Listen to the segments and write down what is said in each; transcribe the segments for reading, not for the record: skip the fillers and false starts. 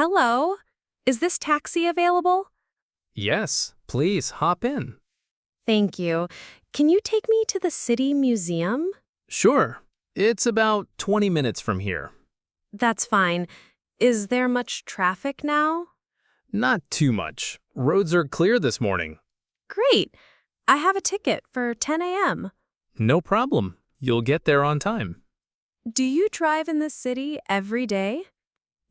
Hello. Is this taxi available? Yes, please hop in. Thank you. Can you take me to the city museum? Sure. It's about 20 minutes from here. That's fine. Is there much traffic now? Not too much. Roads are clear this morning. Great. I have a ticket for 10 a.m. No problem. You'll get there on time. Do you drive in the city every day?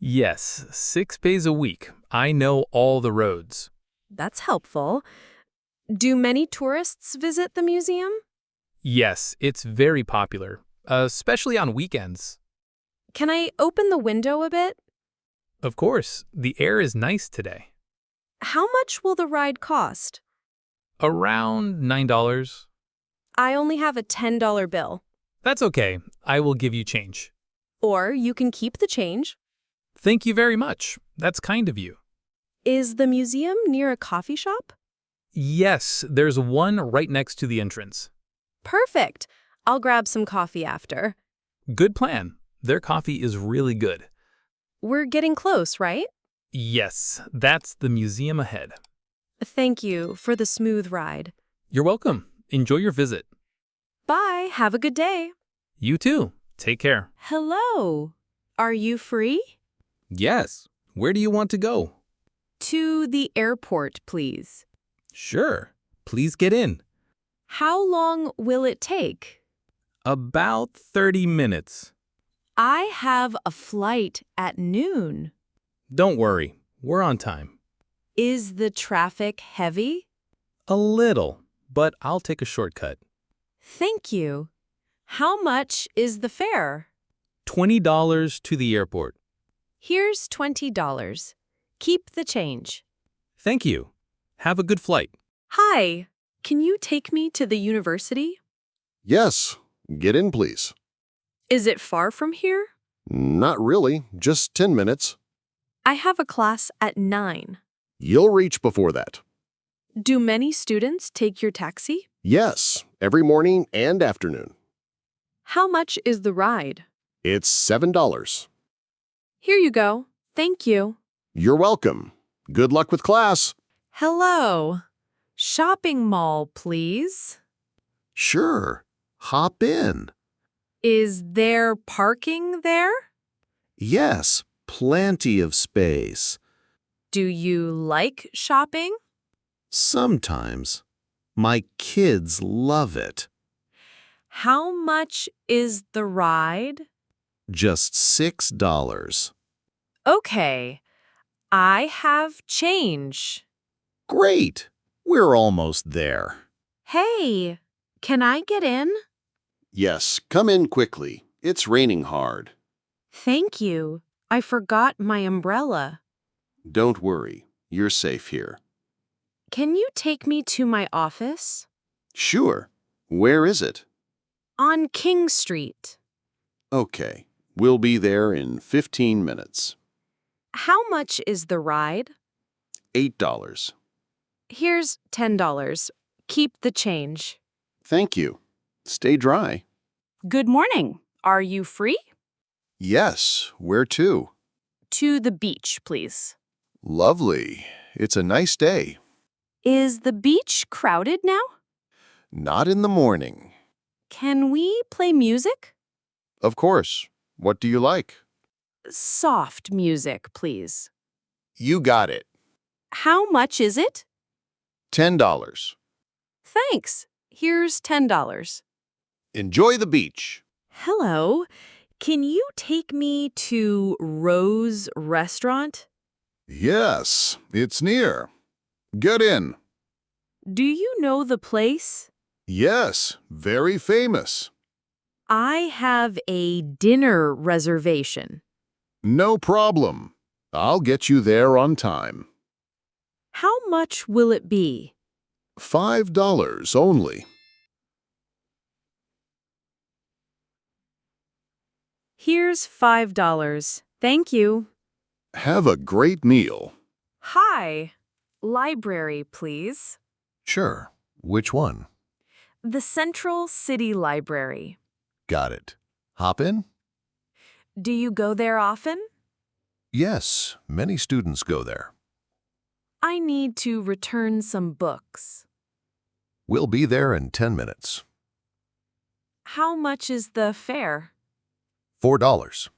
Yes, 6 days a week. I know all the roads. That's helpful. Do many tourists visit the museum? Yes, it's very popular, especially on weekends. Can I open the window a bit? Of course, the air is nice today. How much will the ride cost? Around $9. I only have a $10 bill. That's okay. I will give you change. Or you can keep the change. Thank you very much. That's kind of you. Is the museum near a coffee shop? Yes, there's one right next to the entrance. Perfect. I'll grab some coffee after. Good plan. Their coffee is really good. We're getting close, right? Yes, that's the museum ahead. Thank you for the smooth ride. You're welcome. Enjoy your visit. Bye. Have a good day. You too. Take care. Hello. Are you free? Yes. Where do you want to go? To the airport, please. Sure. Please get in. How long will it take? About 30 minutes. I have a flight at noon. Don't worry. We're on time. Is the traffic heavy? A little, but I'll take a shortcut. Thank you. How much is the fare? $20 to the airport. Here's $20. Keep the change. Thank you. Have a good flight. Hi. Can you take me to the university? Yes. Get in, please. Is it far from here? Not really. Just 10 minutes. I have a class at 9. You'll reach before that. Do many students take your taxi? Yes. Every morning and afternoon. How much is the ride? It's $7. Here you go. Thank you. You're welcome. Good luck with class. Hello. Shopping mall, please. Sure. Hop in. Is there parking there? Yes. Plenty of space. Do you like shopping? Sometimes. My kids love it. How much is the ride? Just $6. Okay. I have change. Great. We're almost there. Hey, can I get in? Yes, come in quickly. It's raining hard. Thank you. I forgot my umbrella. Don't worry. You're safe here. Can you take me to my office? Sure. Where is it? On King Street. Okay. We'll be there in 15 minutes. How much is the ride? $8. Here's $10. Keep the change. Thank you. Stay dry. Good morning. Are you free? Yes. Where to? To the beach, please. Lovely. It's a nice day. Is the beach crowded now? Not in the morning. Can we play music? Of course. What do you like? Soft music, please. You got it. How much is it? $10. Thanks. Here's $10. Enjoy the beach. Hello. Can you take me to Rose Restaurant? Yes, it's near. Get in. Do you know the place? Yes, very famous. I have a dinner reservation. No problem. I'll get you there on time. How much will it be? $5 only. Here's $5. Thank you. Have a great meal. Hi. Library, please. Sure. Which one? The Central City Library. Got it. Hop in? Do you go there often? Yes, many students go there. I need to return some books. We'll be there in 10 minutes. How much is the fare? $4.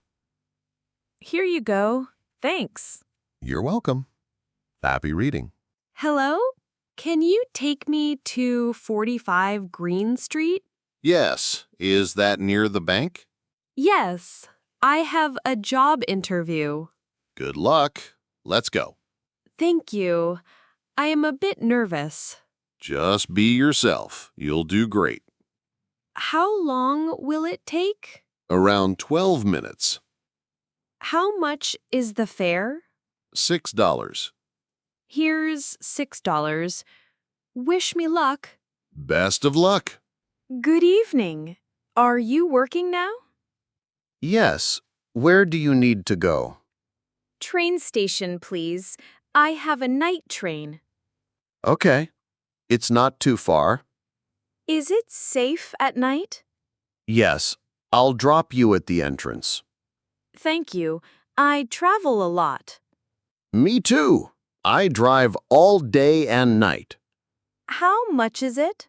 Here you go. Thanks. You're welcome. Happy reading. Hello? Can you take me to 45 Green Street? Yes, is that near the bank? Yes. I have a job interview. Good luck. Let's go. Thank you. I am a bit nervous. Just be yourself. You'll do great. How long will it take? Around 12 minutes. How much is the fare? $6. Here's $6. Wish me luck. Best of luck. Good evening. Are you working now? Yes. Where do you need to go? Train station, please. I have a night train. Okay. It's not too far. Is it safe at night? Yes. I'll drop you at the entrance. Thank you. I travel a lot. Me too. I drive all day and night. How much is it?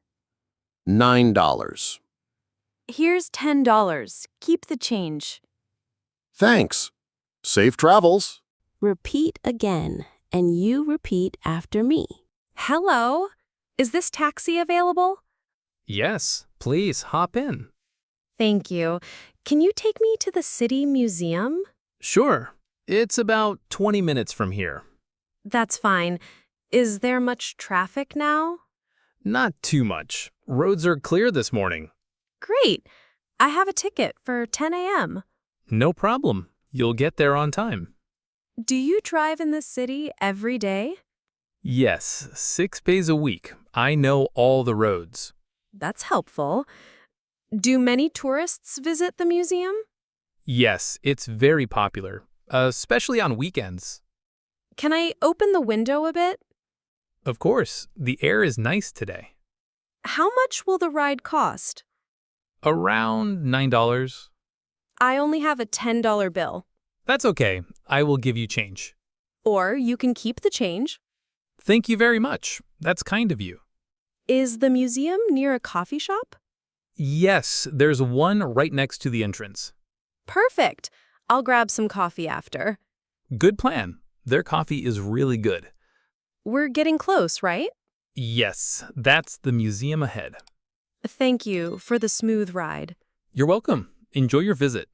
$9. Here's $10. Keep the change. Thanks. Safe travels. Repeat again, and you repeat after me. Hello? Is this taxi available? Yes, please hop in. Thank you. Can you take me to the city museum? Sure. It's about 20 minutes from here. That's fine. Is there much traffic now? Not too much. Roads are clear this morning. Great. I have a ticket for 10 a.m. No problem. You'll get there on time. Do you drive in the city every day? Yes, 6 days a week. I know all the roads. That's helpful. Do many tourists visit the museum? Yes, it's very popular, especially on weekends. Can I open the window a bit? Of course, the air is nice today. How much will the ride cost? Around $9. I only have a $10 bill. That's okay. I will give you change. Or you can keep the change. Thank you very much. That's kind of you. Is the museum near a coffee shop? Yes, there's one right next to the entrance. Perfect. I'll grab some coffee after. Good plan. Their coffee is really good. We're getting close, right? Yes, that's the museum ahead. Thank you for the smooth ride. You're welcome. Enjoy your visit.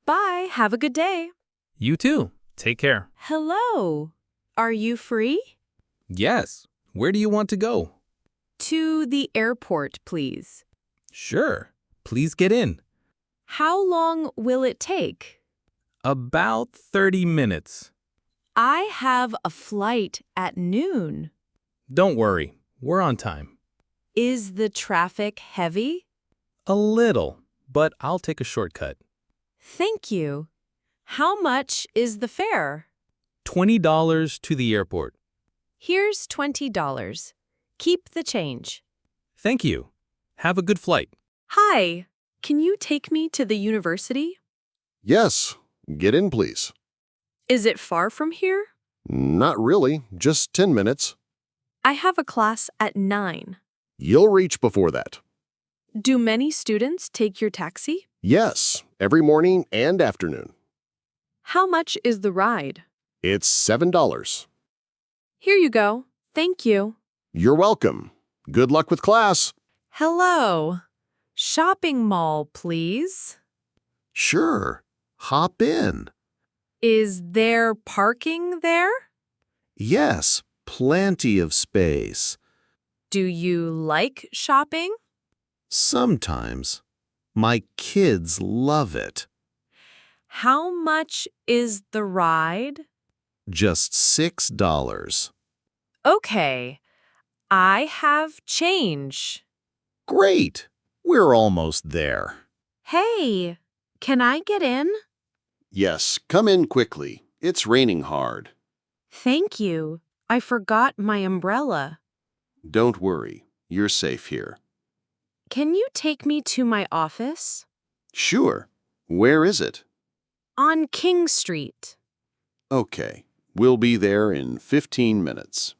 Bye. Have a good day. You too. Take care. Hello. Are you free? Yes. Where do you want to go? To the airport, please. Sure. Please get in. How long will it take? About 30 minutes. I have a flight at noon. Don't worry. We're on time. Is the traffic heavy? A little, but I'll take a shortcut. Thank you. How much is the fare? $20 to the airport. Here's $20. Keep the change. Thank you. Have a good flight. Hi. Can you take me to the university? Yes, get in, please. Is it far from here? Not really, just 10 minutes. I have a class at 9. You'll reach before that. Do many students take your taxi? Yes, every morning and afternoon. How much is the ride? It's $7. Here you go. Thank you. You're welcome. Good luck with class. Hello. Shopping mall, please. Sure, hop in. Is there parking there? Yes, plenty of space. Do you like shopping? Sometimes. My kids love it. How much is the ride? Just $6. Okay. I have change. Great. We're almost there. Hey, can I get in? Yes, come in quickly. It's raining hard. Thank you. I forgot my umbrella. Don't worry, you're safe here. Can you take me to my office? Sure. Where is it? On King Street. Okay, we'll be there in 15 minutes.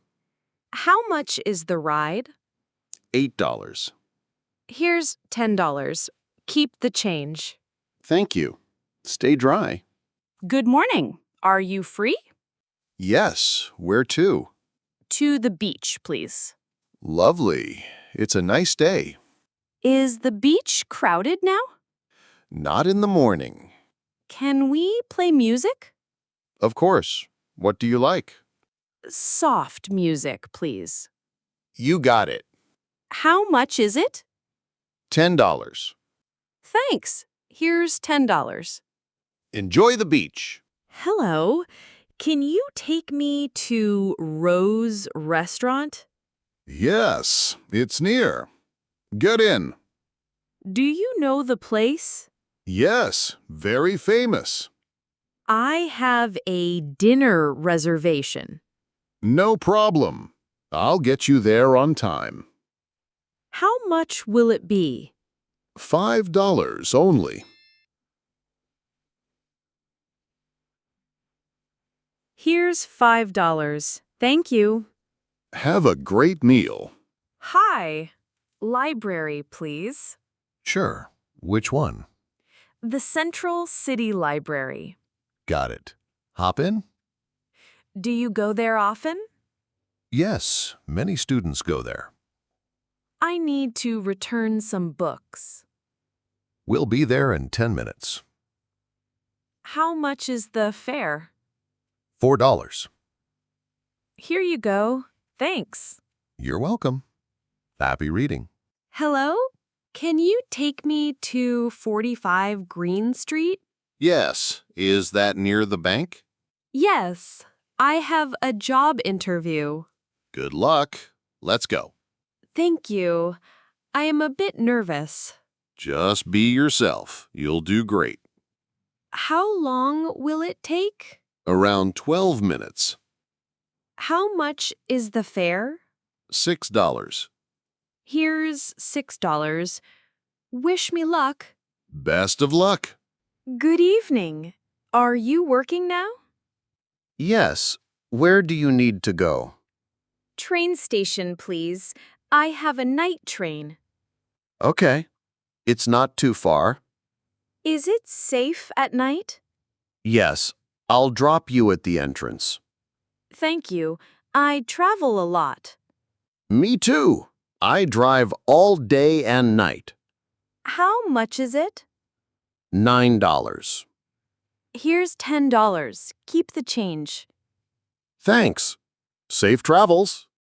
How much is the ride? $8. Here's $10. Keep the change. Thank you. Stay dry. Good morning. Are you free? Yes, where to? To the beach, please. Lovely. It's a nice day. Is the beach crowded now? Not in the morning. Can we play music? Of course. What do you like? Soft music, please. You got it. How much is it? $10. Thanks. Here's $10. Enjoy the beach. Hello. Can you take me to Rose Restaurant? Yes, it's near. Get in. Do you know the place? Yes, very famous. I have a dinner reservation. No problem. I'll get you there on time. How much will it be? $5 only. Here's $5. Thank you. Have a great meal. Hi. Library, please. Sure. Which one? The Central City Library. Got it. Hop in? Do you go there often? Yes, many students go there. I need to return some books. We'll be there in 10 minutes. How much is the fare? $4. Here you go. Thanks. You're welcome. Happy reading. Hello? Can you take me to 45 Green Street? Yes, is that near the bank? Yes. I have a job interview. Good luck. Let's go. Thank you. I am a bit nervous. Just be yourself. You'll do great. How long will it take? Around 12 minutes. How much is the fare? $6. Here's $6. Wish me luck. Best of luck. Good evening. Are you working now? Yes. Where do you need to go? Train station, please. I have a night train. Okay. It's not too far. Is it safe at night? Yes. I'll drop you at the entrance. Thank you. I travel a lot. Me too. I drive all day and night. How much is it? $9. Here's $10. Keep the change. Thanks. Safe travels.